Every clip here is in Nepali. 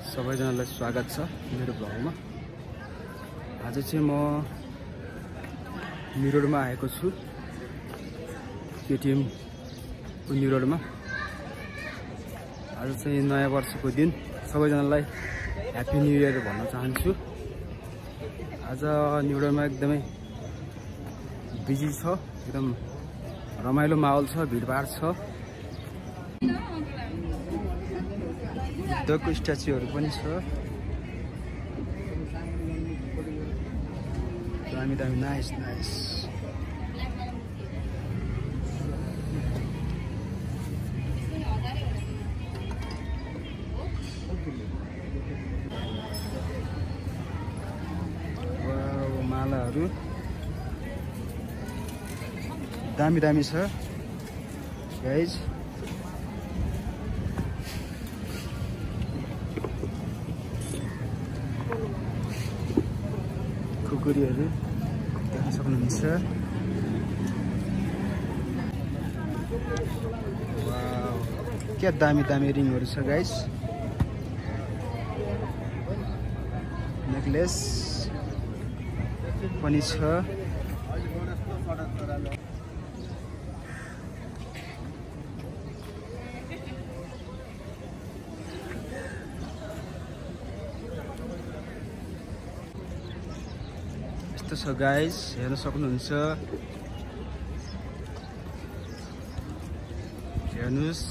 सबैजनालाई स्वागत छ मेरो भ्लगमा। आज चाहिँ म न्यु रोडमा आएको छु, केटीएम को न्यु रोडमा। आज चाहिँ नयाँ वर्षको दिन, सबैजनालाई ह्यापी न्यु इयर भन्न चाहन्छु। आज न्यु रोडमा एकदमै बिजी छ, एकदम रमाइलो माहौल छ, भिडभाड छ। बुद्धको स्ट्याचुहरू पनि छ, दामी दामी, नाइस नाइस। वाउ, मालाहरू दामी दामी छ गाइज। खुकुरीहरू देख्न सक्नुहुन्छ। वाउ, क्या दामी दामी रिङहरू छ गाइस। नेकलेस पनि छ। यस्तो छ गाइस, हेर्न सक्नुहुन्छ। हेर्नुस्,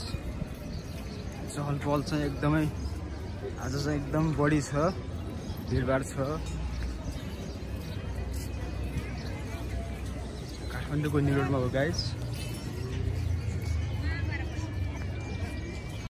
चहल पहल चाहिँ एकदमै आज चाहिँ एकदम बढी छ, भिडभाड छ। काठमाडौँको न्यु रोडमा हो गाइस।